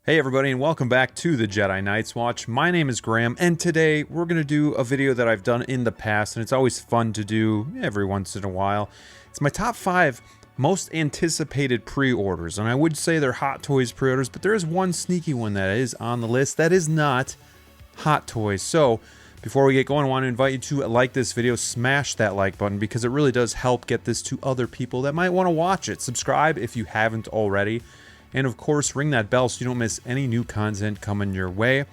Hey everybody, and welcome back to the Jedi Knights Watch. My name is Graham, and today we're going to do a video that I've done in the past, and it's always fun to do every once in a while. It's my top 5 most anticipated pre-orders, and I would say they're Hot Toys pre-orders, but there is one sneaky one that is on the list that is not Hot Toys. So before we get going, I want to invite you to like this video, smash that like button, because it really does help get this to other people that might want to watch it. Subscribe if you haven't already. And of course, ring that bell so you don't miss any new content coming your way.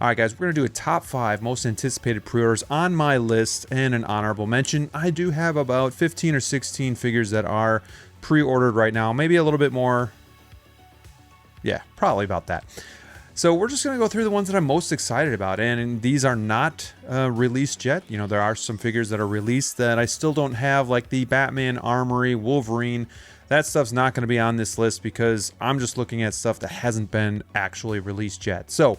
Alright guys, we're going to do a top 5 most anticipated pre-orders on my list and an honorable mention. I do have about 15 or 16 figures that are pre-ordered right now. Maybe a little bit more. Yeah, probably about that. So we're just going to go through the ones that I'm most excited about. And these are not released yet. You know, there are some figures that are released that I still don't have, like the Batman Armory, Wolverine. That stuff's not going to be on this list because I'm just looking at stuff that hasn't been actually released yet. So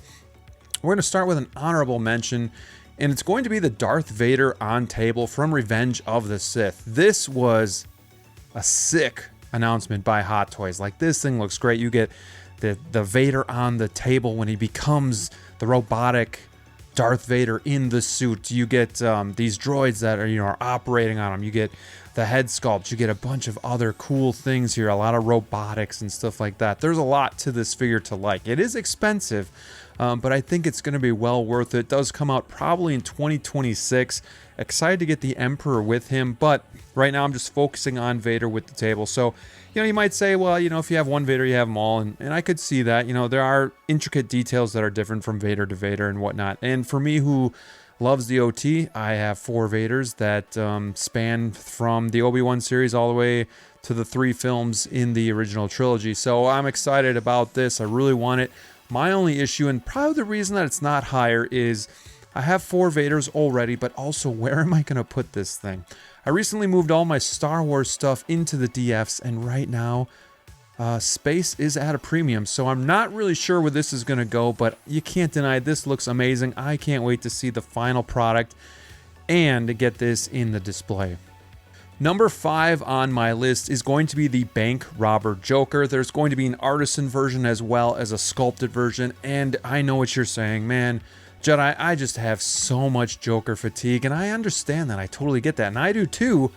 we're going to start with an honorable mention, and it's going to be the Darth Vader on table from Revenge of the Sith. This was a sick announcement by Hot Toys. Like, this thing looks great. You get the Vader on the table when he becomes the robotic Darth Vader in the suit. You get these droids that are operating on him. You get the head sculpt. You get a bunch of other cool things here, a lot of robotics and stuff like that. There's a lot to this figure to like. It is expensive, but I think it's going to be well worth it. It does come out probably in 2026. Excited to get the Emperor with him, but right now I'm just focusing on Vader with the table. So, you might say, well, if you have one Vader, you have them all, and I could see that. There are intricate details that are different from Vader to Vader and whatnot. And for me, who loves the OT, I have 4 Vaders that span from the Obi-Wan series all the way to the 3 films in the original trilogy. So I'm excited about this. I really want it. My only issue, and probably the reason that it's not higher, is I have 4 Vaders already, but also where am I going to put this thing? I recently moved all my Star Wars stuff into the DFs, and right now space is at a premium, so I'm not really sure where this is going to go, but you can't deny it. This looks amazing. I can't wait to see the final product and to get this in the display. Number 5 on my list is going to be the Bank Robber Joker. There's going to be an artisan version as well as a sculpted version, and I know what you're saying, man. Jedi, I just have so much Joker fatigue, and I understand that. I totally get that, and I do too.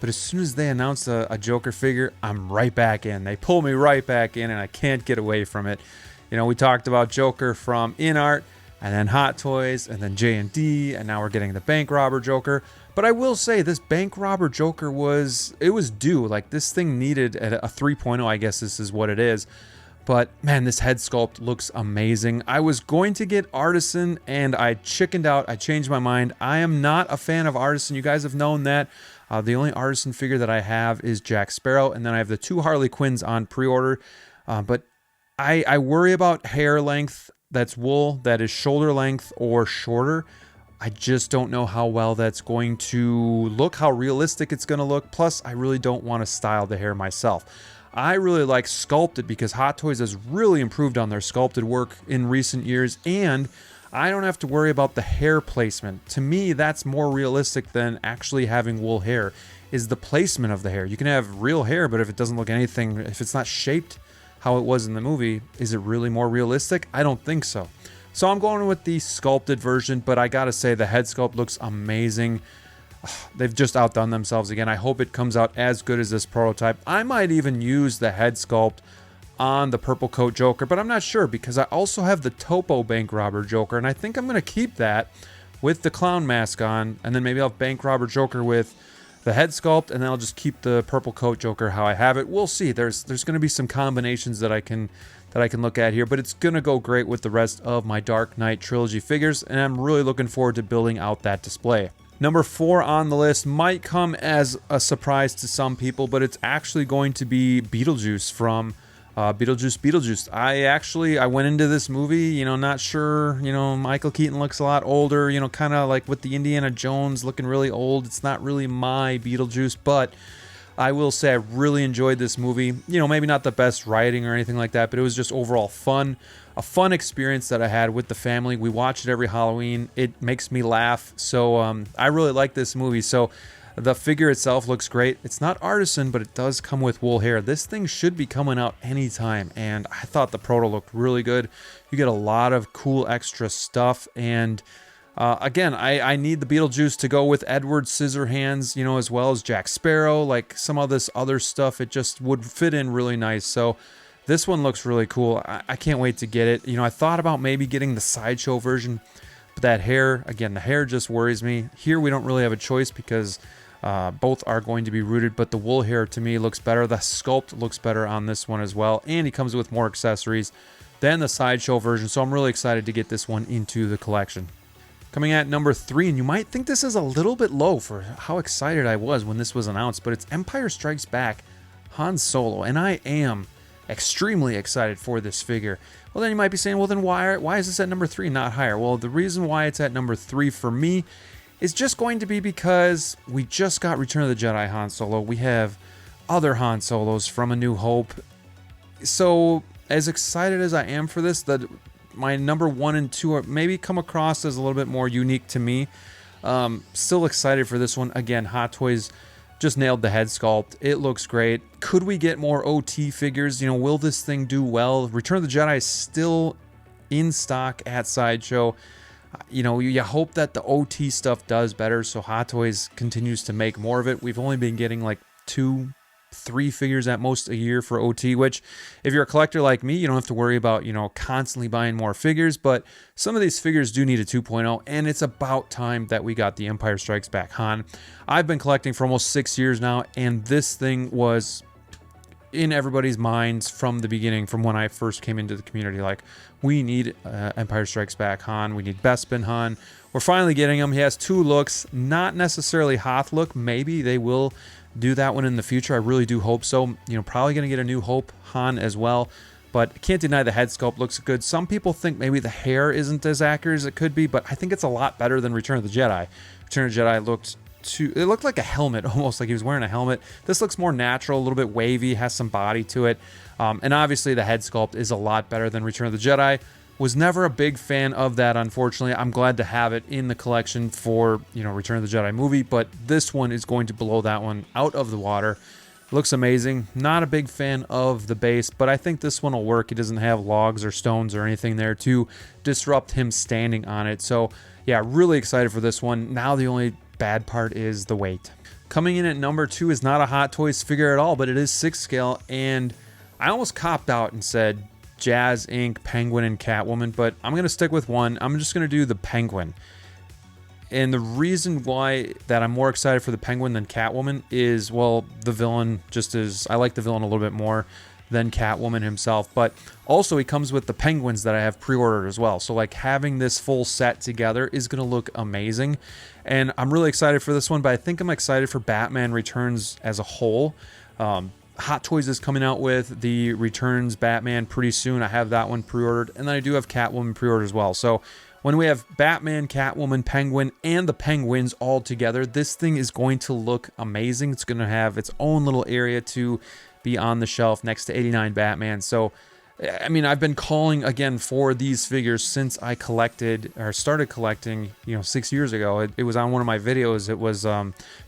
But as soon as they announce a Joker figure, I'm right back in. They pull me right back in, and I can't get away from it. We talked about Joker from InArt, and then Hot Toys, and then J&D, and now we're getting the Bank Robber Joker. But I will say, this Bank Robber Joker was due. Like, this thing needed a 3.0, I guess this is what it is. But man, this head sculpt looks amazing. I was going to get Artisan and I chickened out. I changed my mind. I am not a fan of Artisan. You guys have known that. The only Artisan figure that I have is Jack Sparrow, and then I have the 2 Harley Quinns on pre-order. But I worry about hair length that's wool, that is shoulder length or shorter. I just don't know how well that's going to look, how realistic it's going to look. Plus, I really don't want to style the hair myself. I really like sculpted because Hot Toys has really improved on their sculpted work in recent years, and I don't have to worry about the hair placement. To me, that's more realistic than actually having wool hair, is the placement of the hair. You can have real hair, but if it doesn't look anything, if it's not shaped how it was in the movie, is it really more realistic? I don't think so. So I'm going with the sculpted version, but I gotta say the head sculpt looks amazing. They've just outdone themselves again. I hope it comes out as good as this prototype. I might even use the head sculpt on the purple coat Joker, but I'm not sure because I also have the Topo Bank Robber Joker, and I think I'm going to keep that with the clown mask on, and then maybe I'll have Bank Robber Joker with the head sculpt, and then I'll just keep the purple coat Joker how I have it. We'll see. There's going to be some combinations that I can look at here, but it's going to go great with the rest of my Dark Knight trilogy figures, and I'm really looking forward to building out that display. Number 4 on the list might come as a surprise to some people, but it's actually going to be Beetlejuice from Beetlejuice. I went into this movie, not sure, Michael Keaton looks a lot older, kind of like with the Indiana Jones looking really old. It's not really my Beetlejuice, but I will say I really enjoyed this movie. Maybe not the best writing or anything like that, but it was just overall fun. A fun experience that I had with the family. We watch it every Halloween. It makes me laugh. So I really like this movie. So The figure itself looks great. It's not artisan, but it does come with wool hair. This thing should be coming out anytime, and I thought the proto looked really good. You get a lot of cool extra stuff, and again, I need the Beetlejuice to go with Edward Scissorhands, you know, as well as Jack Sparrow, like some of this other stuff. It just would fit in really nice. So this one looks really cool. I can't wait to get it. You know, I thought about maybe getting the Sideshow version, but that hair, again, the hair just worries me. Here we don't really have a choice because both are going to be rooted, but the wool hair to me looks better. The sculpt looks better on this one as well, and he comes with more accessories than the Sideshow version, so I'm really excited to get this one into the collection. Coming at number 3, and you might think this is a little bit low for how excited I was when this was announced, but it's Empire Strikes Back Han Solo, and I am extremely excited for this figure. Well, then you might be saying, well, then why is this at number 3, not higher? Well, the reason why it's at number 3 for me is just going to be because we just got Return of the Jedi Han Solo. We have other Han Solos from A New Hope. So, as excited as I am for this, my number 1 and 2 are maybe come across as a little bit more unique to me. Still excited for this one. Again, Hot Toys just nailed the head sculpt. It looks great. Could we get more OT figures? You know, will this thing do well? Return of the Jedi is still in stock at Sideshow. You know, you hope that the OT stuff does better, so Hot Toys continues to make more of it. We've only been getting like 2-3 figures at most a year for OT, which if you're a collector like me, you don't have to worry about, you know, constantly buying more figures, but some of these figures do need a 2.0, and it's about time that we got the Empire Strikes Back Han. I've been collecting for almost 6 years now, and this thing was in everybody's minds from the beginning, from when I first came into the community. Like, we need Empire Strikes Back Han, we need Bespin Han. We're finally getting him. He has 2 looks, not necessarily Hoth look. Maybe they will do that one in the future. I really do hope so. You know, probably going to get a New Hope Han as well, but can't deny the head sculpt looks good. Some people think maybe the hair isn't as accurate as it could be, but I think it's a lot better than Return of the Jedi. Return of the Jedi it looked like a helmet, almost like he was wearing a helmet. This looks more natural, a little bit wavy, has some body to it. And obviously the head sculpt is a lot better than Return of the Jedi. Was never a big fan of that, unfortunately. I'm glad to have it in the collection for, you know, Return of the Jedi movie, but this one is going to blow that one out of the water. Looks amazing. Not a big fan of the base, but I think this one will work. It doesn't have logs or stones or anything there to disrupt him standing on it. So yeah, really excited for this one. Now the only bad part is the weight. Coming in at number 2 is not a Hot Toys figure at all, but it is 6 scale, and I almost copped out and said Jazz Inc., Penguin, and Catwoman, but I'm going to stick with one. I'm just going to do the Penguin. And the reason why that I'm more excited for the Penguin than Catwoman is, well, the villain just is, I like the villain a little bit more than Catwoman himself, but also he comes with the Penguins that I have pre-ordered as well. So like having this full set together is going to look amazing. And I'm really excited for this one, but I think I'm excited for Batman Returns as a whole. Hot Toys is coming out with the Returns Batman pretty soon. I have that one pre-ordered, and then I do have Catwoman pre-ordered as well. So when we have Batman, Catwoman, Penguin, and the Penguins all together, this thing is going to look amazing. It's going to have its own little area to be on the shelf next to 89 Batman. So, I mean, I've been calling again for these figures since I collected or started collecting, you know, 6 years ago. It was on one of my videos. It was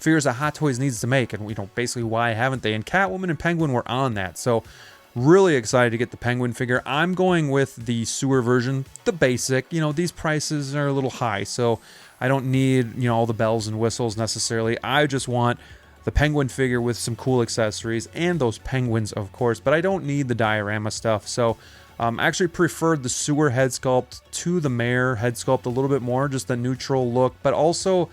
figures that Hot Toys needs to make, and you know, basically why haven't they? And Catwoman and Penguin were on that. So really excited to get the Penguin figure. I'm going with the sewer version, the basic. You know, these prices are a little high, so I don't need, you know, all the bells and whistles necessarily. I just want the Penguin figure with some cool accessories and those penguins, of course, but I don't need the diorama stuff. So I actually preferred the sewer head sculpt to the mayor head sculpt a little bit more, just the neutral look, but also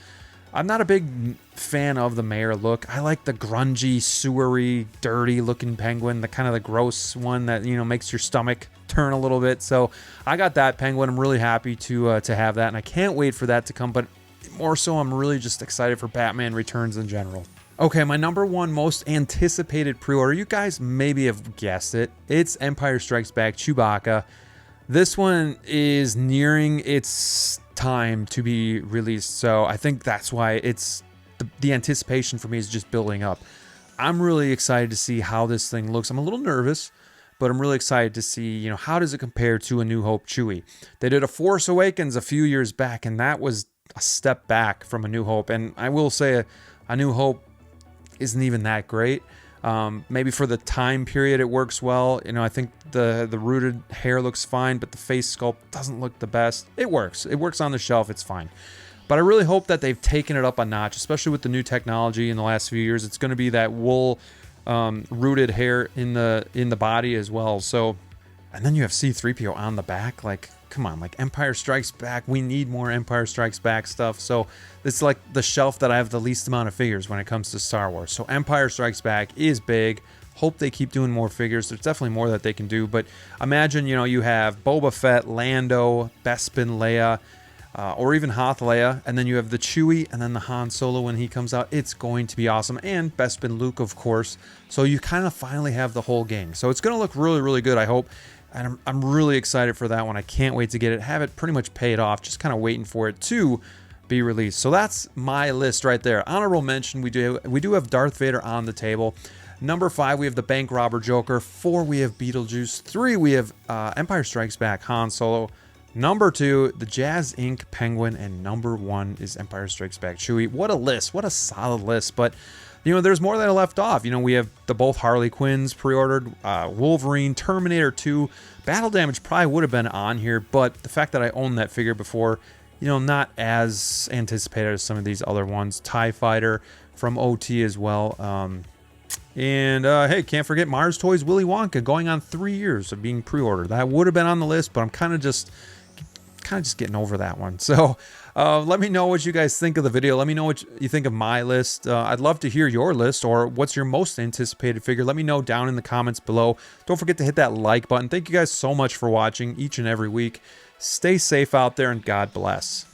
I'm not a big fan of the mayor look. I like the grungy, sewery, dirty looking penguin, the kind of the gross one that, you know, makes your stomach turn a little bit. So I got that penguin. I'm really happy to have that, and I can't wait for that to come, but more so I'm really just excited for Batman Returns in general. Okay, my number 1 most anticipated pre-order, you guys maybe have guessed it. It's Empire Strikes Back Chewbacca. This one is nearing its time to be released, so I think that's why it's the anticipation for me is just building up. I'm really excited to see how this thing looks. I'm a little nervous, but I'm really excited to see, you know, how does it compare to A New Hope Chewie? They did a Force Awakens a few years back, and that was a step back from A New Hope, and I will say A New Hope isn't even that great. Maybe for the time period it works well. You know, I think the rooted hair looks fine, but the face sculpt doesn't look the best. It works on the shelf, it's fine. But I really hope that they've taken it up a notch, especially with the new technology in the last few years. It's going to be that wool rooted hair in the body as well. So, and then you have C-3PO on the back. Like, come on, like Empire Strikes Back. We need more Empire Strikes Back stuff. So it's like the shelf that I have the least amount of figures when it comes to Star Wars. So Empire Strikes Back is big. Hope they keep doing more figures. There's definitely more that they can do. But imagine, you know, you have Boba Fett, Lando, Bespin Leia, or even Hoth Leia, and then you have the Chewie, and then the Han Solo when he comes out. It's going to be awesome. And Bespin Luke, of course. So you kind of finally have the whole gang. So it's going to look really, really good, I hope. And I'm really excited for that one. I can't wait to get it. Have it pretty much paid off. Just kind of waiting for it to be released. So that's my list right there. Honorable mention, we do have Darth Vader on the table. Number 5, we have the Bank Robber Joker. 4, we have Beetlejuice. 3, we have Empire Strikes Back Han Solo. Number 2, the Jazz Inc. Penguin, and number 1 is Empire Strikes Back Chewie. What a list. What a solid list. But, you know, there's more that I left off. You know, we have the both Harley Quinns pre-ordered, Wolverine, Terminator 2. Battle Damage probably would have been on here, but the fact that I owned that figure before, you know, not as anticipated as some of these other ones. TIE Fighter from OT as well. Hey, can't forget Mars Toys Willy Wonka, going on 3 years of being pre-ordered. That would have been on the list, but I'm kind of just getting over that one. So let me know what you guys think of the video. Let me know what you think of my list. I'd love to hear your list, or what's your most anticipated figure. Let me know down in the comments below. Don't forget to hit that like button. Thank you guys so much for watching each and every week. Stay safe out there, and God bless.